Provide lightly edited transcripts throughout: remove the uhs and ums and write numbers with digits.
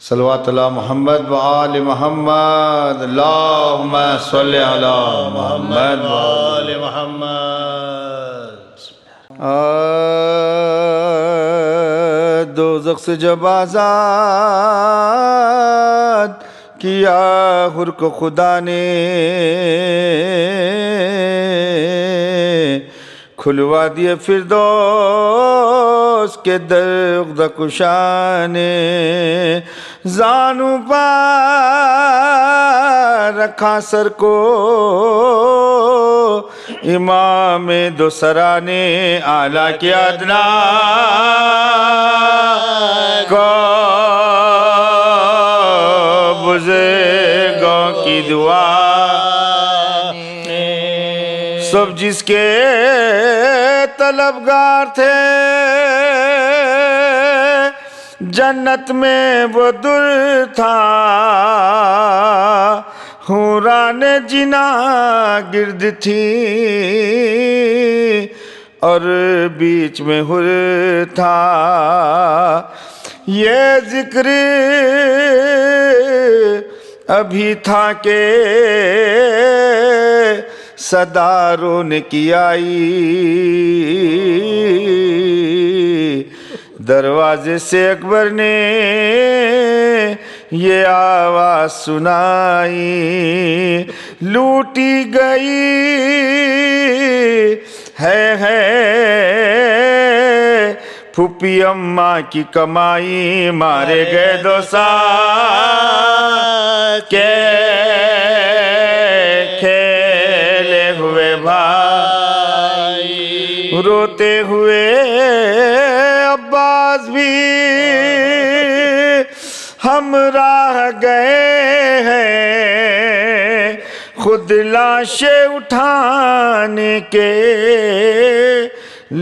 صلوات اللہ محمد و آل محمد اللہم صلی علی محمد و آل محمد۔ دوزخ سے جب آزاد کیا حر کو خدا نے، کھلوا دیے فردوس کے در عقدہ کشا نے، زانو پر رکھا سر کو امام دو سرا نے، اعلیٰ کی ادنا کو بزرگوں کی دعا، سب جس کے طلبگار تھے جنت میں وہ در تھا، حوران جنا گرد تھی اور بیچ میں حر تھا، یہ ذکر ابھی تھا کہ صداروں نے کی آئی، دروازے سے اکبر نے یہ آواز سنائی، لوٹی گئی ہے پھوپھی اماں کی کمائی، مارے گئے دو ساتھ کے کھیلے ہوئے بھائی، روتے ہوئے عباس بھی ہمراہ گئے ہیں، خود لاشیں اٹھانے کے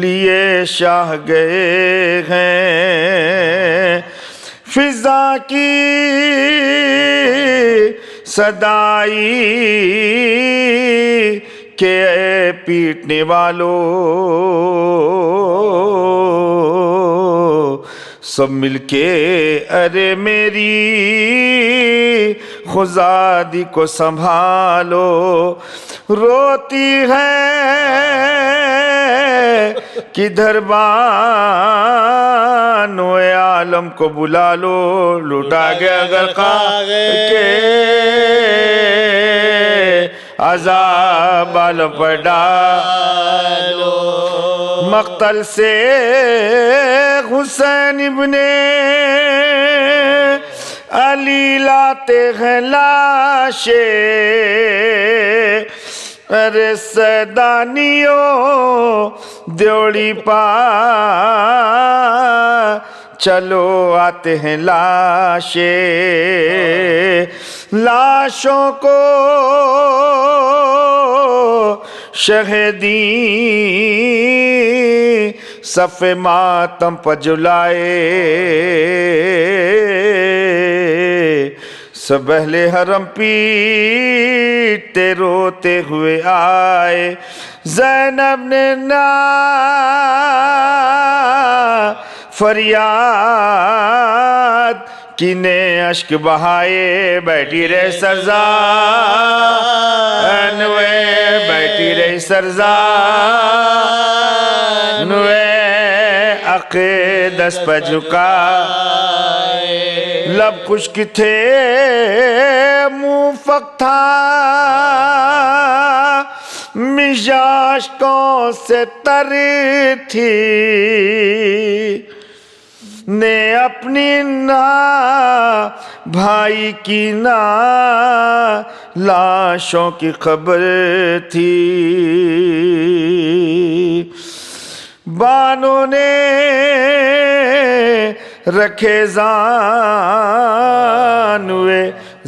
لیے شاہ گئے ہیں، فضا کی صدائی کہ اے پیٹنے والوں سب مل کے ارے میری خزادی کو سنبھالو، روتی ہے کدھر بانو عالم کو بلا لو، لوٹا گیا غرقہ کے عذاب عالم پر ڈالو، مقتل سے حسین ابن علی لاتے ہیں لاشیں، ارے سیدانیوں دیوڑی پا چلو آتے ہیں لاشیں، لاشوں کو شہیدی صف ماتم پر جلائے، سب اہل حرم پیٹتے روتے ہوئے آئے، زینب نے نا فریاد کینے اشک بہائے، بیٹھی رہے سرزان وے، بیٹھی رہی سرزان وے، عقیدت پہ جھکا لب خشک تھے منہ فق تھا، مشاشکوں سے تر تھی، نے اپنی نا بھائی کی نا لاشوں کی خبر تھی، بانوں نے رکھے زانوے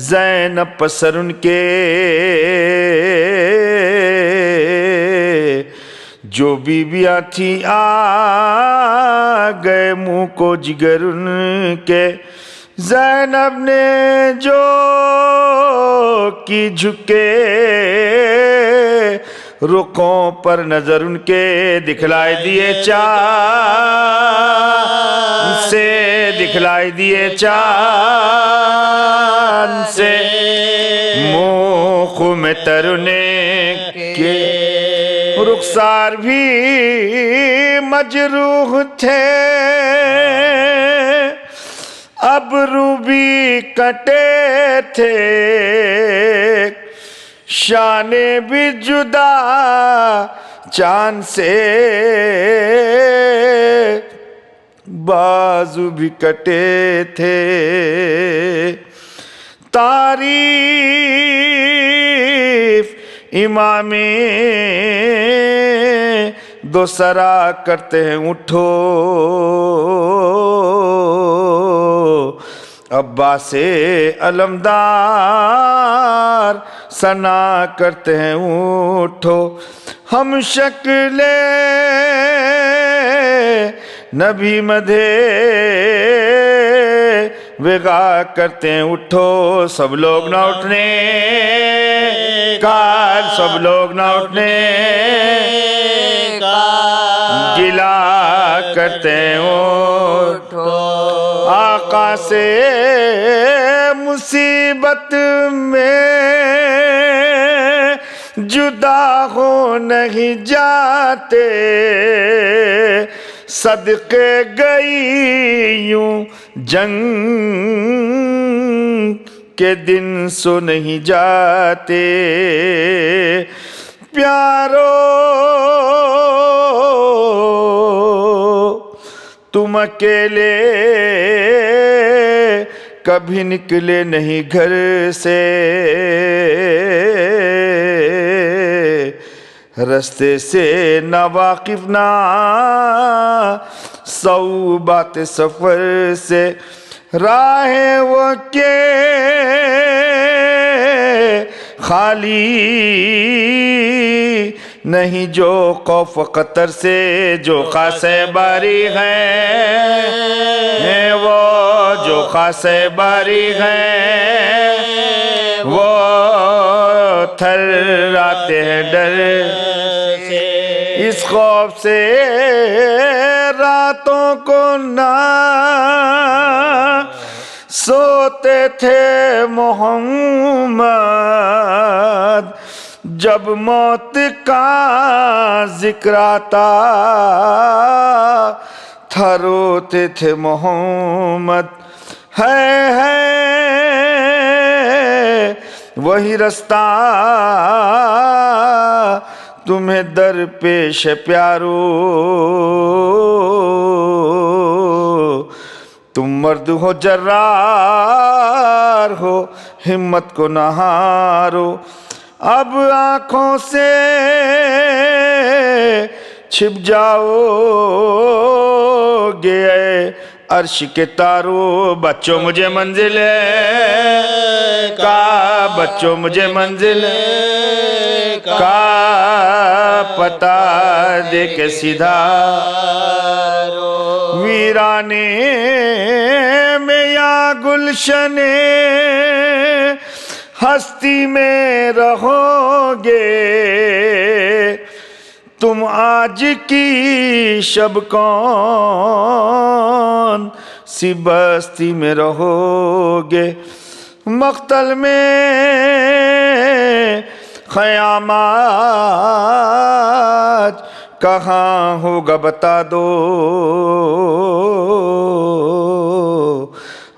زینب پسر ان کے، جو بیویاں تھی آ گئے منہ کو جگر ان کے، زینب نے جو کی جھکے رخوں پر نظر ان کے، دکھلائے دیے چاند سے دکھلائی دیے چاند سے منہ میں ترنے کے رخسار بھی مجروح تھے ابرو بھی کٹے تھے شانے بھی جدا چاند سے بازو بھی کٹے تھے تعریف امام دو سرا کرتے ہیں اٹھو عباس علمدار ثنا کرتے ہیں اٹھو ہم شکل نبی مدھے وگا کرتے ہیں اٹھو سب لوگ نہ اٹھنے کار سب لوگ نہ اٹھنے گلا کرتے ہیں اٹھو آقا سے مصیبت میں جدا ہو نہیں جاتے صدقے گئی یوں جنگ کے دن سو نہیں جاتے پیارو تم اکیلے کبھی نکلے نہیں گھر سے رستے سے نہ واقف نہ صعوبات سفر سے راہیں وہ کہ خالی نہیں جو خوف خطر سے جو خاص باری ہیں وہ جو خاص باری ہیں وہ تھر آتے ہیں ڈر اس خوف سے راتوں کو نہ سوتے تھے محمد جب موت کا ذکر آتا تھا روتے تھے محمد ہے وہی رستہ تمہیں در پیش پیارو تم مرد ہو جرار ہو ہمت کو نہ ہارو اب آنکھوں سے چھپ جاؤ گے عرش کے تارو بچوں مجھے منزل کا بچوں مجھے منزل کا پتہ دے کے سیدھا ویرانے میں یا گلشن ہستی میں رہو گے تم آج کی شب کون سی بستی میں رہو گے مقتل میں قیامات کہاں ہوگا بتا دو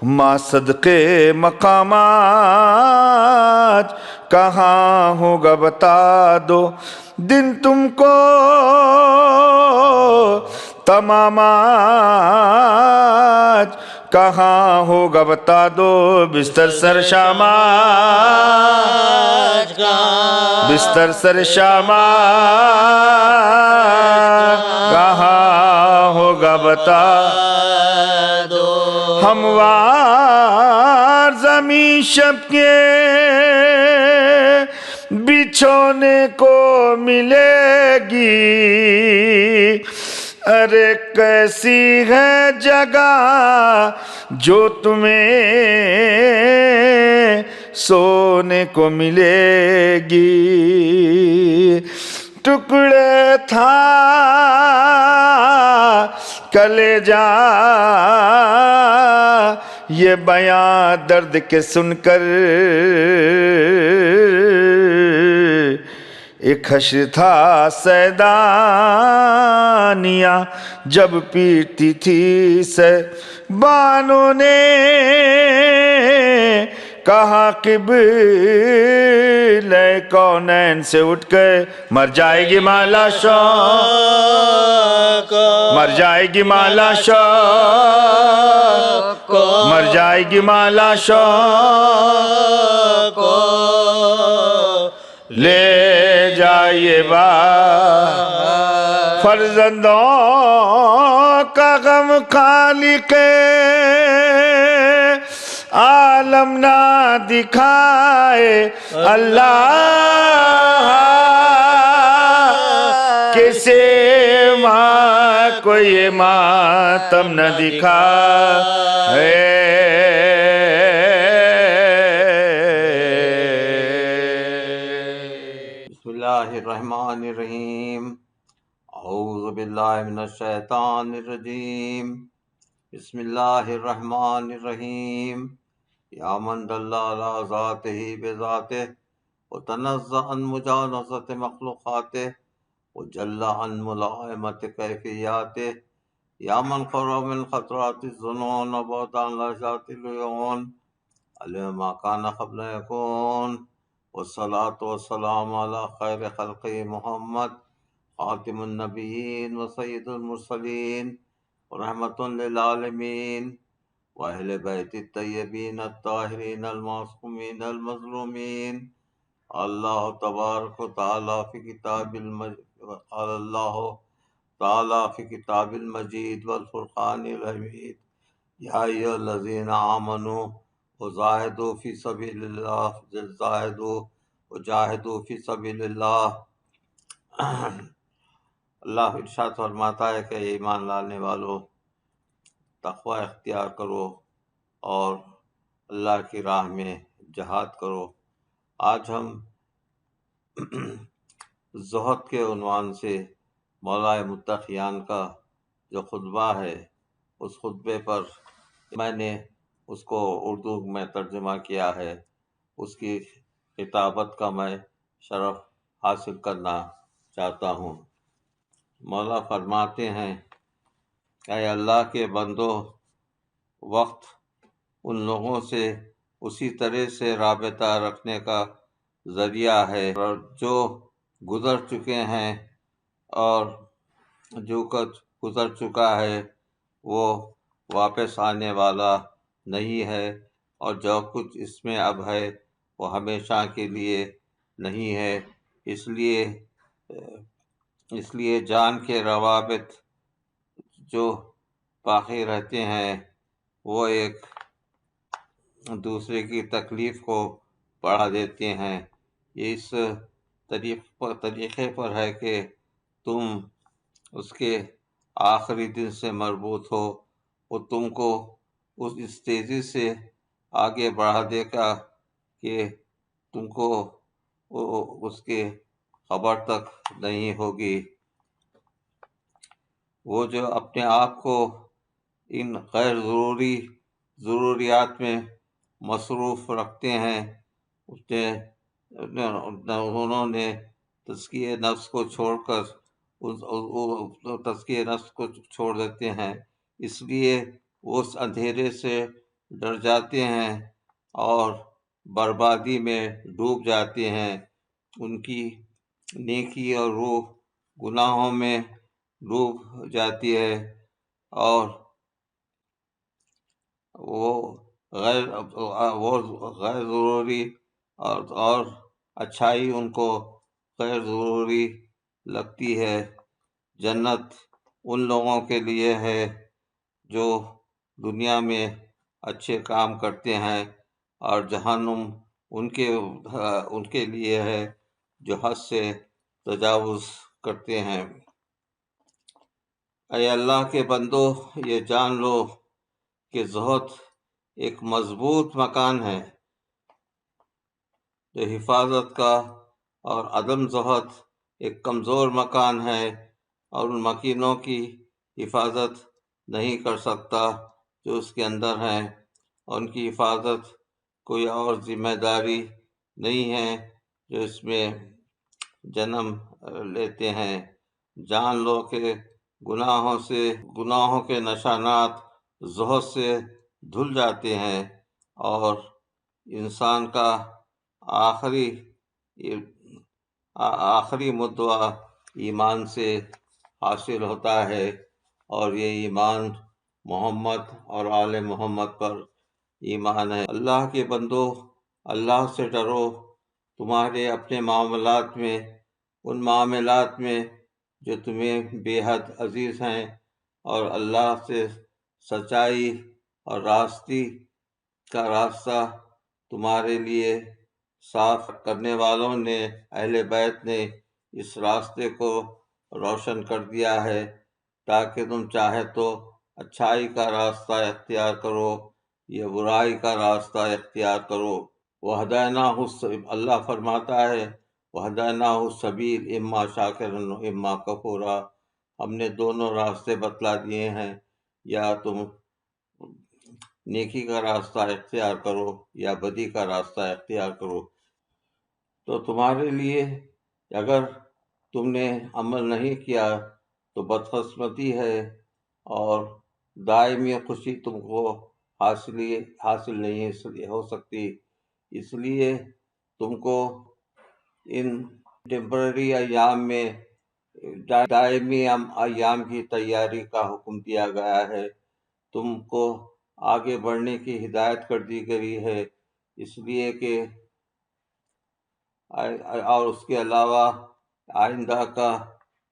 ماں صدقے مقامات کہاں ہوگا بتا دو دن تم کو تمامات کہاں ہوگا بتا دو بستر سر شامات بستر سر شامات کہاں ہوگا بتا دو ہموار زمین شب کے بچھونے کو ملے گی ارے کیسی ہے جگہ جو تمہیں سونے کو ملے گی ٹکڑے تھا کلیجا یہ بیاں درد کے سن کر ایک حشر تھا سیدانیاں جب پیٹتی تھی بانوں نے کہا قبلہ کونین سے اٹھ کے مر جائے گی مالا شوق مر جائے گی مالا شوق مر جائے گی مالا شوق لے جائیے با فرزندوں کا غم خالق عالم نہ دکھائے اللہ کسی ماں کو یہ ماتم نہ دکھائے بسم اللہ الرحمن الرحیم اعوذ باللہ من الشیطان الرجیم بسم اللہ الرحمن الرحیم یا من دل علی ذاتہ بذاتہ وتنزہ عن مجانسۃ مخلوقاتہ وجل عن ملائمۃ کیفیاتہ یا من قرب من خطرات الظنون وبعد عن لحظات العیون علم ما کان قبل یکون والصلاة والسلام علی خیر خلق محمد خاتم النبیین وسید المرسلین ورحمۃ للعالمین وأہل بیت الطیبین الطاہرین المعصومین المظلومین اللہ تبارک و تعالی فی کتاب قال اللہ تعالی فی کتاب المجید والفرقان الحمید یا ایھا الذین آمنوا وجاہدوا فی سبیل اللہ وجاہدوا فی سبیل اللہ۔ اللہ ارشاد فرماتا ہے کہ ایمان لانے والو تقوی اختیار کرو اور اللہ کی راہ میں جہاد کرو۔ آج ہم زہد کے عنوان سے مولا متقیان کا جو خطبہ ہے اس خطبے پر میں نے اس کو اردو میں ترجمہ کیا ہے، اس کی کتابت کا میں شرف حاصل کرنا چاہتا ہوں۔ مولا فرماتے ہیں اے اللہ کے بندو، وقت ان لوگوں سے اسی طرح سے رابطہ رکھنے کا ذریعہ ہے اور جو گزر چکے ہیں اور جو کچھ گزر چکا ہے وہ واپس آنے والا نہیں ہے، اور جو کچھ اس میں اب ہے وہ ہمیشہ کے لیے نہیں ہے۔ اس لیے جان کے روابط جو باقی رہتے ہیں وہ ایک دوسرے کی تکلیف کو بڑھا دیتے ہیں۔ یہ اس طریقے پر ہے کہ تم اس کے آخری دن سے مربوط ہو، وہ تم کو اس تیزی سے آگے بڑھا دے گا کہ تم کو اس کے خبر تک نہیں ہوگی۔ وہ جو اپنے آپ کو ان غیر ضروری ضروریات میں مصروف رکھتے ہیں انہوں نے تزکیہ نفس کو چھوڑ دیتے ہیں، اس لیے وہ اس اندھیرے سے ڈر جاتے ہیں اور بربادی میں ڈوب جاتے ہیں۔ ان کی نیکی اور روح گناہوں میں ڈوب جاتی ہے اور وہ غیر ضروری اور اچھائی ان کو غیر ضروری لگتی ہے۔ جنت ان لوگوں کے لیے ہے جو دنیا میں اچھے کام کرتے ہیں، اور جہنم ان کے لیے ہے جو حد سے تجاوز کرتے ہیں۔ اے اللہ کے بندو، یہ جان لو کہ زہد ایک مضبوط مکان ہے جو حفاظت کا، اور عدم زہد ایک کمزور مکان ہے، اور ان مکینوں کی حفاظت نہیں کر سکتا جو اس کے اندر ہیں، اور ان کی حفاظت کوئی اور ذمہ داری نہیں ہے جو اس میں جنم لیتے ہیں۔ جان لو کہ گناہوں کے نشانات زہد سے دھل جاتے ہیں، اور انسان کا آخری مدعا ایمان سے حاصل ہوتا ہے، اور یہ ایمان محمد اور آل محمد پر ایمان ہے۔ اللہ کے بندو، اللہ سے ڈرو، تمہارے اپنے معاملات میں، ان معاملات میں جو تمہیں بے حد عزیز ہیں، اور اللہ سے سچائی اور راستی کا راستہ تمہارے لیے صاف کرنے والوں نے، اہل بیت نے اس راستے کو روشن کر دیا ہے، تاکہ تم چاہے تو اچھائی کا راستہ اختیار کرو یا برائی کا راستہ اختیار کرو۔ اللہ فرماتا ہے وَهَدَيْنَاهُ السَّبِيلَ اِمَّا شَاكِرًا وَإِمَّا كَفُورًا، ہم نے دونوں راستے بتلا دیے ہیں، یا تم نیکی کا راستہ اختیار کرو یا بدی کا راستہ اختیار کرو۔ تو تمہارے لیے اگر تم نے عمل نہیں کیا تو بدقسمتی ہے، اور دائمی خوشی تم کو حاصل نہیں ہو سکتی۔ اس لیے تم کو ان ٹیمپرری ایام میں دائمی ایام کی تیاری کا حکم دیا گیا ہے، تم کو آگے بڑھنے کی ہدایت کر دی گئی ہے، اس لیے کہ اور اس کے علاوہ آئندہ کا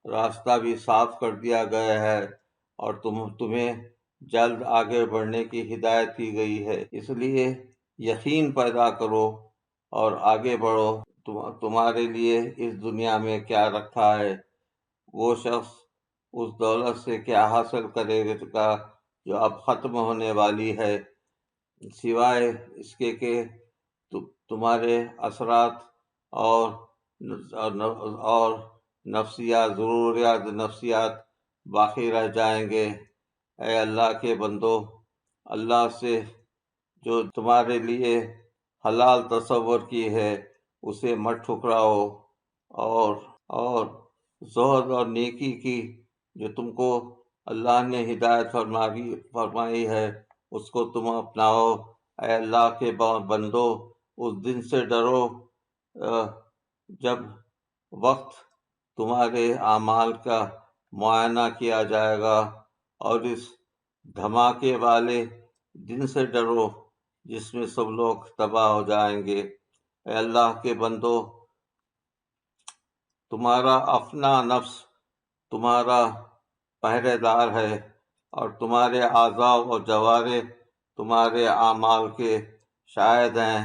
راستہ بھی صاف کر دیا گیا ہے، اور تمہیں جلد آگے بڑھنے کی ہدایت کی گئی ہے۔ اس لیے یقین پیدا کرو اور آگے بڑھو۔ تمہارے لیے اس دنیا میں کیا رکھا ہے، وہ شخص اس دولت سے کیا حاصل کرے گا جو اب ختم ہونے والی ہے، سوائے اس کے کہ تمہارے اثرات اور ضروریات نفسیات باقی رہ جائیں گے۔ اے اللہ کے بندو، اللہ سے جو تمہارے لیے حلال تصور کی ہے اسے مت ٹھکراؤ، اور زہد اور نیکی کی جو تم کو اللہ نے ہدایت فرمائی ہے اس کو تم اپناؤ۔ اے اللہ کے بندو، اس دن سے ڈرو جب وقت تمہارے اعمال کا معائنہ کیا جائے گا، اور اس دھماکے والے دن سے ڈرو جس میں سب لوگ تباہ ہو جائیں گے۔ اے اللہ کے بندو، تمہارا اپنا نفس تمہارا پہرے دار ہے، اور تمہارے اعضاء و جوارح تمہارے اعمال کے شاہد ہیں،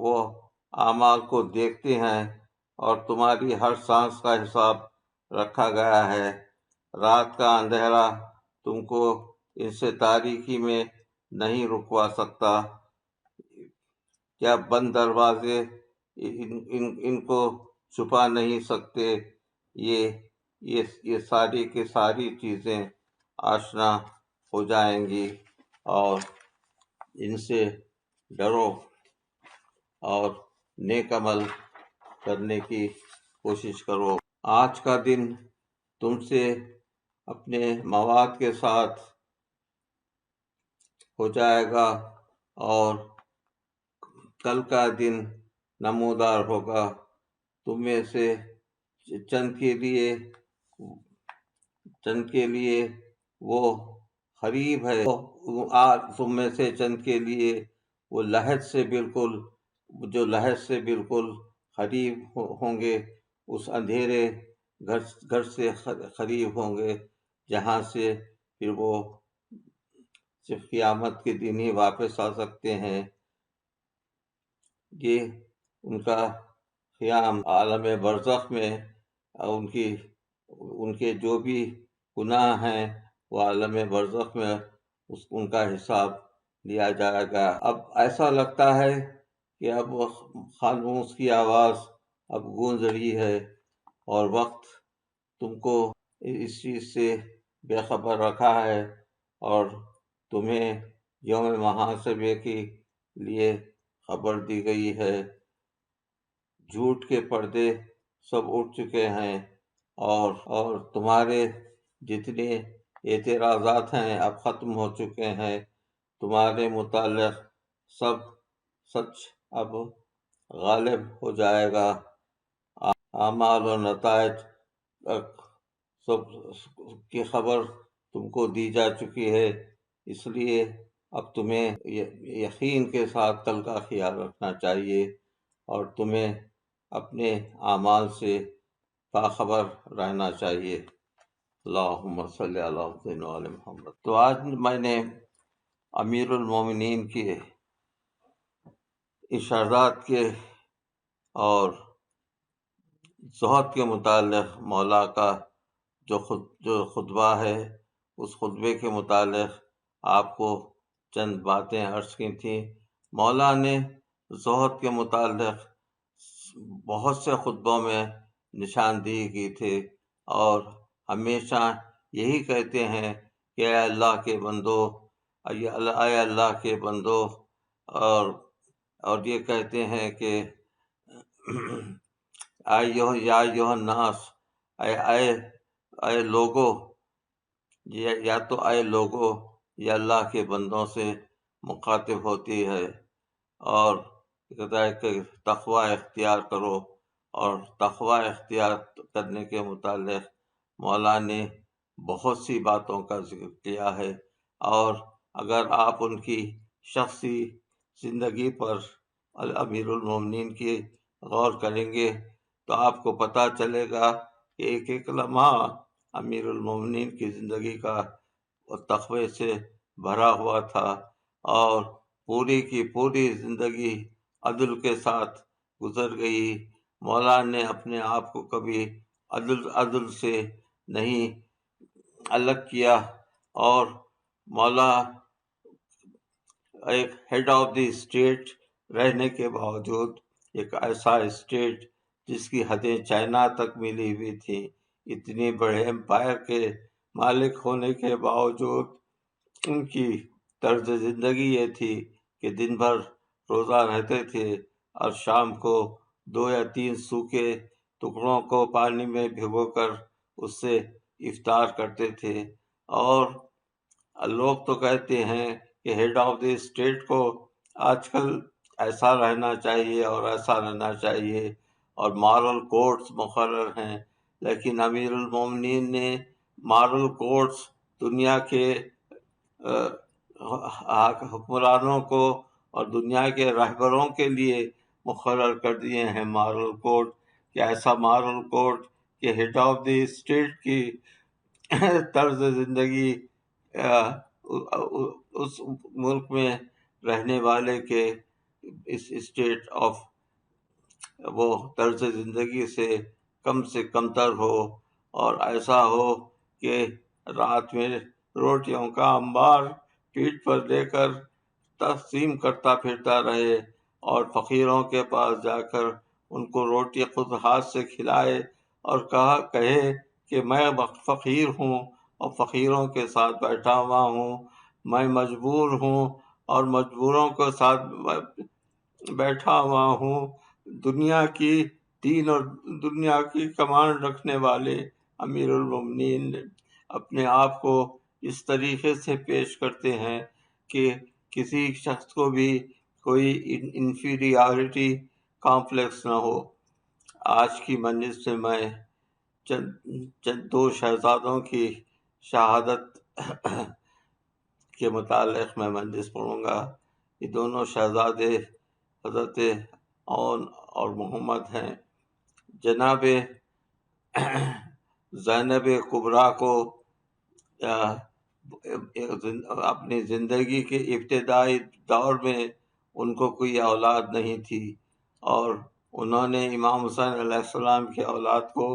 وہ اعمال کو دیکھتے ہیں، اور تمہاری ہر سانس کا حساب رکھا گیا ہے۔ رات کا اندھیرا تم کو ان سے تاریکی میں نہیں رکوا سکتا، کیا بند دروازے ان کو چھپا نہیں سکتے۔ یہ ساری کی ساری چیزیں آشنا ہو جائیں گی، اور ان سے ڈرو اور نیک عمل کرنے کی کوشش کرو۔ آج کا دن تم سے اپنے مواد کے ساتھ ہو جائے گا، اور کل کا دن نمودار ہوگا۔ تم میں سے چند کے لیے وہ قریب ہے، تم میں سے چند کے لیے وہ لہج سے بالکل قریب ہوں گے، اس اندھیرے گھر سے قریب ہوں گے جہاں سے پھر وہ صرف قیامت کے دن ہی واپس آ سکتے ہیں۔ یہ ان کا قیام عالم برزخ میں، ان کے جو بھی گناہ ہیں وہ عالم برزخ میں ان کا حساب لیا جائے گا۔ اب ایسا لگتا ہے کہ اب خاموش کی آواز اب گونج رہی ہے، اور وقت تم کو اس چیز سے بے خبر رکھا ہے، اور تمہیں یوم محاسبے کے لیے خبر دی گئی ہے۔ جھوٹ کے پردے سب اٹھ چکے ہیں، اور تمہارے جتنے اعتراضات ہیں اب ختم ہو چکے ہیں۔ تمہارے متعلق سب سچ اب غالب ہو جائے گا۔ اعمال اور نتائج سب کی خبر تم کو دی جا چکی ہے، اس لیے اب تمہیں یقین کے ساتھ کل کا خیال رکھنا چاہیے، اور تمہیں اپنے اعمال سے باخبر رہنا چاہیے۔ اللہم صلی علی سیدنا وعلی محمد۔ تو آج میں نے امیر المومنین کے ارشادات کے اور زہد کے متعلق مولا کا جو خطبہ ہے، اس خطبے کے متعلق آپ کو چند باتیں عرض کی تھیں۔ مولا نے زہد کے متعلق بہت سے خطبوں میں نشاندہی کی تھی، اور ہمیشہ یہی کہتے ہیں کہ اے اللہ کے بندو، اے اللہ کے بندو، اور یہ کہتے ہیں کہ یا ایھا الناس، اے لوگو، یا تو اے لوگو یہ اللہ کے بندوں سے مخاطب ہوتی ہے، اور کہتا ہے کہ تقوی اختیار کرو، اور تقوی اختیار کرنے کے متعلق مولا نے بہت سی باتوں کا ذکر کیا ہے، اور اگر آپ ان کی شخصی زندگی پر امیر المومنین کی غور کریں گے تو آپ کو پتہ چلے گا کہ ایک ایک لمحہ امیر المومنین کی زندگی کا تقوی سے بھرا ہوا تھا، اور پوری کی پوری زندگی عدل کے ساتھ گزر گئی۔ مولا نے اپنے آپ کو کبھی عدل سے نہیں الگ کیا، اور مولا ایک ہیڈ آف دی اسٹیٹ رہنے کے باوجود، ایک ایسا اسٹیٹ جس کی حدیں چائنا تک ملی ہوئی تھیں، اتنی بڑے امپائر کے مالک ہونے کے باوجود ان کی طرز زندگی یہ تھی کہ دن بھر روزہ رہتے تھے، اور شام کو 2 یا 3 سوکھے ٹکڑوں کو پانی میں بھگو کر اس سے افطار کرتے تھے۔ اور لوگ تو کہتے ہیں کہ ہیڈ آف دی اسٹیٹ کو آج کل ایسا رہنا چاہیے اور ایسا رہنا چاہیے، اور مارل کوڈز مقرر ہیں، لیکن امیر المومنین نے مارل کوڈز دنیا کے حکمرانوں کو اور دنیا کے رہبروں کے لیے مقرر کر دیے ہیں۔ مارل کوڈ کہ ایسا مارل کوڈ کہ ہیڈ آف دی اسٹیٹ کی طرز زندگی اس ملک میں رہنے والے کے اس اسٹیٹ آف وہ طرز زندگی سے کم تر ہو، اور ایسا ہو کہ رات میں روٹیوں کا انبار پیٹھ پر لے کر تقسیم کرتا پھرتا رہے، اور فقیروں کے پاس جا کر ان کو روٹی خود ہاتھ سے کھلائے، اور کہے کہ میں فقیر ہوں اور فقیروں کے ساتھ بیٹھا ہوا ہوں، میں مجبور ہوں اور مجبوروں کے ساتھ بیٹھا ہوا ہوں۔ دنیا کی دین اور دنیا کی کمانڈ رکھنے والے امیر المومنین اپنے آپ کو اس طریقے سے پیش کرتے ہیں کہ کسی شخص کو بھی کوئی انفیریارٹی کمپلیکس نہ ہو۔ آج کی مجلس سے میں چند 2 شہزادوں کی شہادت کے متعلق میں مجلس پڑھوں گا۔ یہ دونوں شہزادے حضرت اون اور محمد ہیں۔ جناب زینب کبریٰ کو اپنی زندگی کے ابتدائی دور میں ان کو کوئی اولاد نہیں تھی، اور انہوں نے امام حسین علیہ السلام کی اولاد کو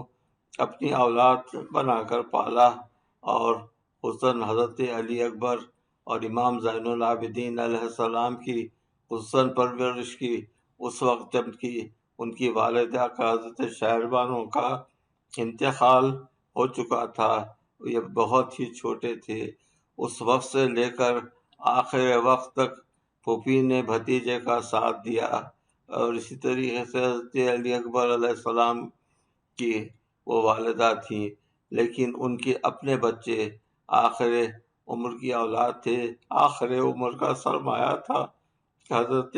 اپنی اولاد بنا کر پالا، اور حسن حضرت علی اکبر اور امام زین العابدین علیہ السلام کی حسن پرورش کی اس وقت جب کی ان کی والدہ کا حضرت شہربانو کا انتقال ہو چکا تھا، یہ بہت ہی چھوٹے تھے. اس وقت سے لے کر آخر وقت تک پھوپھی نے بھتیجے کا ساتھ دیا. اور اسی طریقے سے حضرت علی اکبر علیہ السلام کی وہ والدہ تھیں، لیکن ان کے اپنے بچے آخر عمر کی اولاد تھے، آخر عمر کا سرمایہ تھا حضرت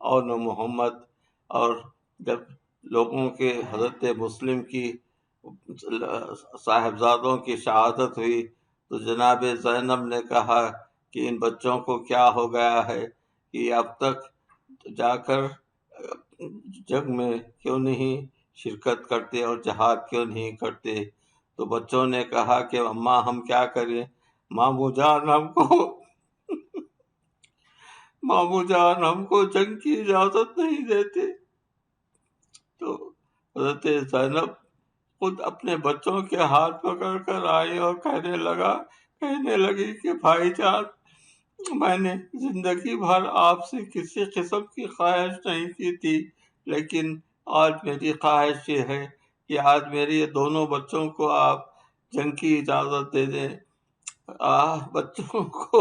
اون محمد. اور جب لوگوں کے حضرت مسلم کی صاحبزادوں کی شہادت ہوئی تو جناب زینب نے کہا کہ ان بچوں کو کیا ہو گیا ہے کہ اب تک جا کر جنگ میں کیوں نہیں شرکت کرتے اور جہاد کیوں نہیں کرتے. تو بچوں نے کہا کہ اماں ہم کیا کریں، ماموں جان ہم کو جنگ کی اجازت نہیں دیتے. تو حضرت زینب خود اپنے بچوں کے ہاتھ پکڑ کر آئی اور کہنے لگی کہ بھائی جان، میں نے زندگی بھر آپ سے کسی قسم کی خواہش نہیں کی تھی، لیکن آج میری خواہش یہ ہے کہ آج میرے یہ دونوں بچوں کو آپ جنگ کی اجازت دے دیں. بچوں کو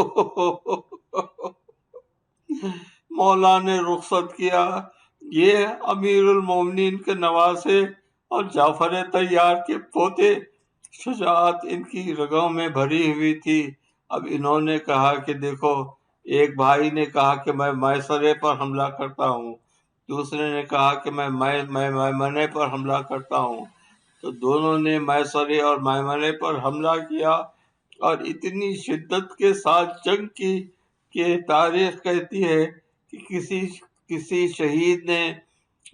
مولا نے رخصت کیا. یہ امیر المومنین کے نواسے اور جعفر طیار کے پوتے، شجاعت ان کی رگوں میں بھری ہوئی تھی. اب انہوں نے کہا کہ دیکھو، ایک بھائی نے کہا کہ میں میسرے پر حملہ کرتا ہوں، دوسرے نے کہا کہ میں میمنے پر حملہ کرتا ہوں. تو دونوں نے میسرے اور میمنے پر حملہ کیا اور اتنی شدت کے ساتھ جنگ کی کہ تاریخ کہتی ہے کہ کسی شہید نے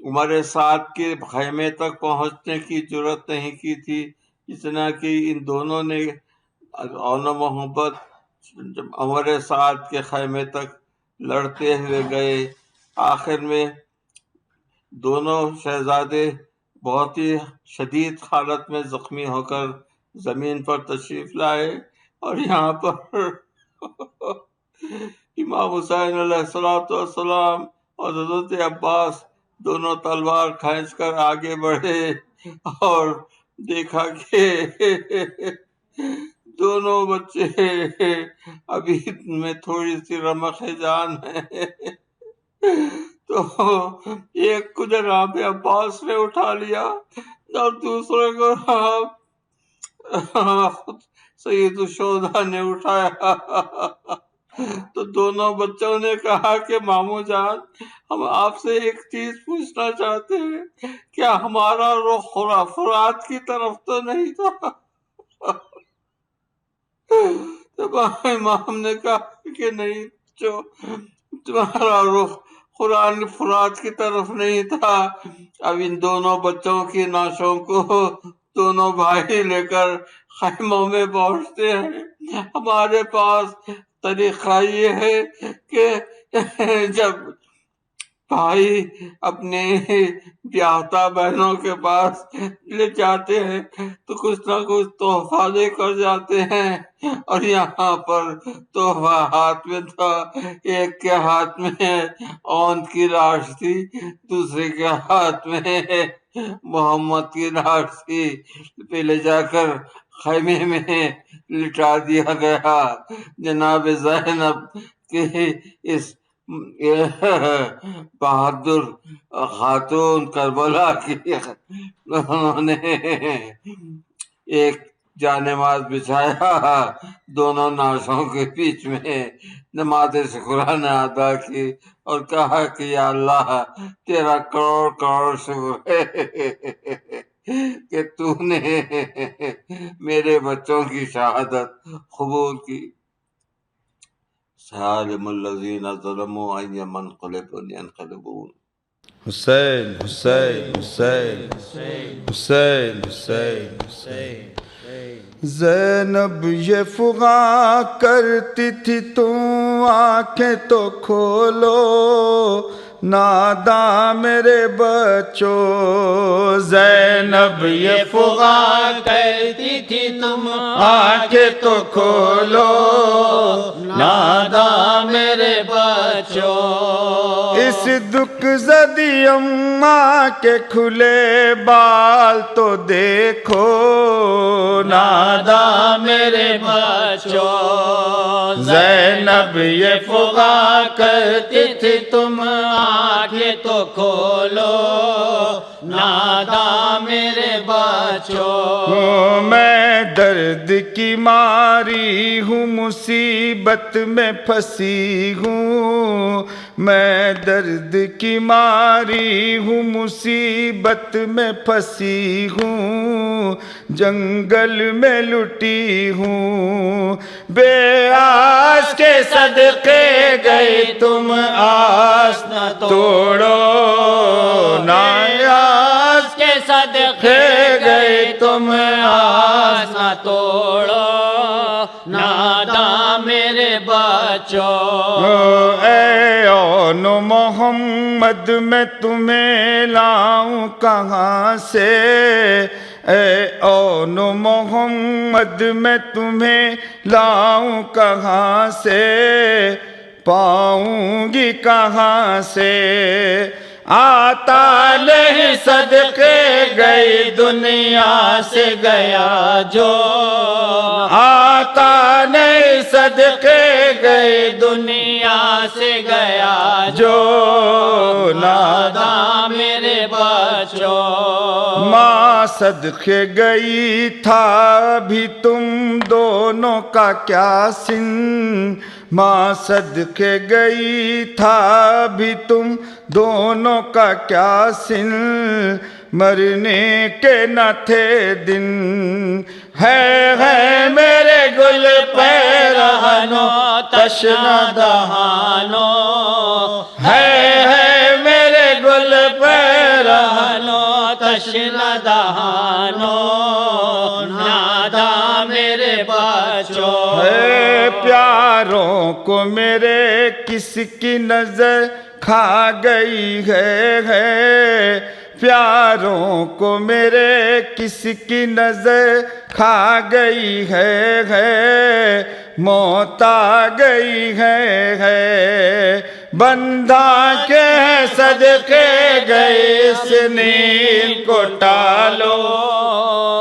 عمر سعد کے خیمے تک پہنچنے کی جرت نہیں کی تھی، اتنا کہ ان دونوں نے اون محمد عمر سعد کے خیمے تک لڑتے ہوئے گئے. آخر میں دونوں شہزادے بہت ہی شدید حالت میں زخمی ہو کر زمین پر تشریف لائے، اور یہاں پر امام حسین علیہ السلام اور حضرت عباس دونوں تلوار کھینچ کر آگے بڑھے اور دیکھا کہ دونوں بچے ابھی میں تھوڑی سی رمق جان ہے. تو ایک کو جناب عباس نے اٹھا لیا اور دوسرے کو خود سید الشہداء نے اٹھایا. تو دونوں بچوں نے کہا کہ ماموں جان، ہم آپ سے ایک چیز پوچھنا چاہتے ہیں، کیا ہمارا رخ فرات کی طرف تو نہیں تھا؟ تو امام نے کہا کہ نہیں، جو تمہارا رخ قرآن فرات کی طرف نہیں تھا. اب ان دونوں بچوں کی نعشوں کو دونوں بھائی لے کر خیموں میں پہنچتے ہیں. ہمارے پاس طریقہ یہ ہے کہ جب بھائی اپنے بیاہتا بہنوں کے پاس لے جاتے ہیں تو کچھ نہ کچھ تحفہ دے کر جاتے ہیں، اور یہاں پر تحفہ ہاتھ میں تھا. ایک کے ہاتھ میں اون کی لاش تھی، دوسرے کے ہاتھ میں محمد کی لاش تھی. پہ لے جا کر خیمے میں لٹا دیا گیا. جناب زینب کے اس بہادر خاتون کربلا کی انہوں نے ایک جانماز بچھایا، دونوں نعشوں کے بیچ میں نماز شکرانہ ادا کی اور کہا کہ یا اللہ، تیرا کروڑ کروڑ شکر ہے کہ تو نے میرے بچوں کی شہادت قبول کی. سالم الذین ظلموا ان منقلب ينقلبون. حسین حسین حسین حسین حسین حسین. زینب یہ فغاں کرتی تھی، تم آنکھیں تو کھولو، نادا میرے بچوں زینب یہ فغاں کرتی تھی تم آنکھیں تو کھولو نادا میرے بچوں اس دکھ زدی اماں کے کھلے بال تو دیکھو نادا میرے بچوں زینب یہ فغاں کرتی تھی تم آنکھیں تو کھولو نادا میرے بچوں میں درد کی ماری ہوں مصیبت میں پھنسی ہوں میں درد کی ماری ہوں مصیبت میں پھنسی ہوں جنگل میں لٹی ہوں بے آس کے صدقے گئے تم آس نہ توڑو آس کے صدقے گئے تم آس نہ توڑو نادا میرے بچوں اے اون محمد میں تمہیں لاؤں کہاں سے اے اون محمد میں تمہیں لاؤں کہاں سے پاؤں گی کہاں سے آتا نہیں صدقے گئی دنیا سے گیا جو آتا نہیں صدقے گئی دنیا سے گیا جو نادا میرے بچوں ماں صدقے گئی تھا بھی تم دونوں کا کیا سن ماں صدقے گئی تھا بھی تم دونوں کا کیا سن مرنے کے نہ تھے دن ہے میرے گل پیرہنوں تشنہ دہانوں ہے میرے گل پیرہنوں تشنہ دہانوں نادا میرے بچوں ہے پیاروں کو میرے کس کی نظر کھا گئی ہے پیاروں کو میرے کس کی نظر کھا گئی ہے موت آ گئی ہے بندہ کے صدقے گئے اس نیل کو ٹالو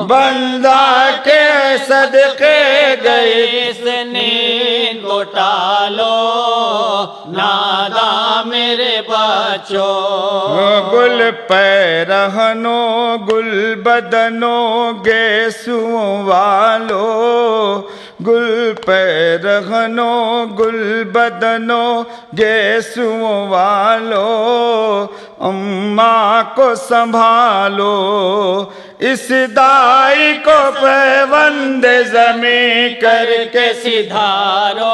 بندہ کے صدقے گئے اس نیند کو ٹالو نادا میرے بچوں گل پیرہنوں گل بدنوں گیسوں والو گل پیرہنوں گل بدنوں گیسوں والو اماں کو سنبھالو اس دائی کو پیوند زمیں کر کے سدھارو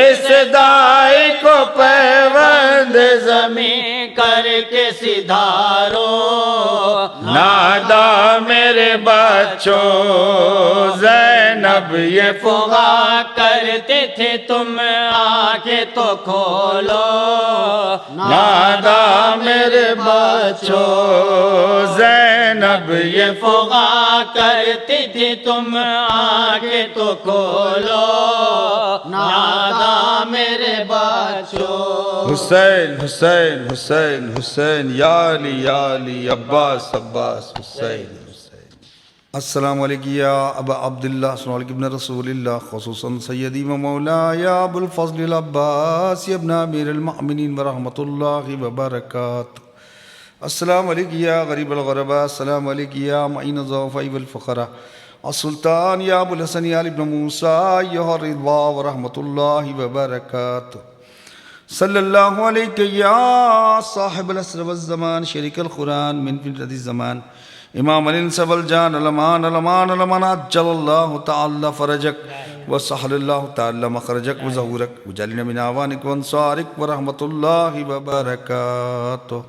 اس دائی کو پیوند زمیں کر کے سدھارو نادا میرے بچوں زینب یہ فغاں کرتے تھے تم آنکھیں تو کھولو نادا میرے بچوں زینب یہ فغاں کرتے تھے تم آنکھیں تو کھولو نادا میرے بچوں حسین حسین حسین حسین یا علی عباس عباس حسین السلام علیکم یا ابا عبداللہ السلام علیکم ابن رسول اللہ خصوصاً سیدی و مولایا ابو الفضل العباس ابن امیر المؤمنین ورحمۃ اللہ وبرکاتہ السلام علیکم یا غریب الغرباء السلام علیکم یا معین الضعفاء والفقراء السلطان یا ابو الحسن یا ابن موسیٰ یا رضا ورحمۃ اللہ وبرکاتہ صلی اللہ علیہ یا صاحب العصر والزمان شریک القرآن من فطرت الزمان امام الانس والجان الامان الامان الامان عجل اللہ تعالی فرجک وسحل اللہ تعالی مخرجک وظہورک وجعلنا من اعوانک وانصارک ورحمۃ اللہ وبرکاتہ.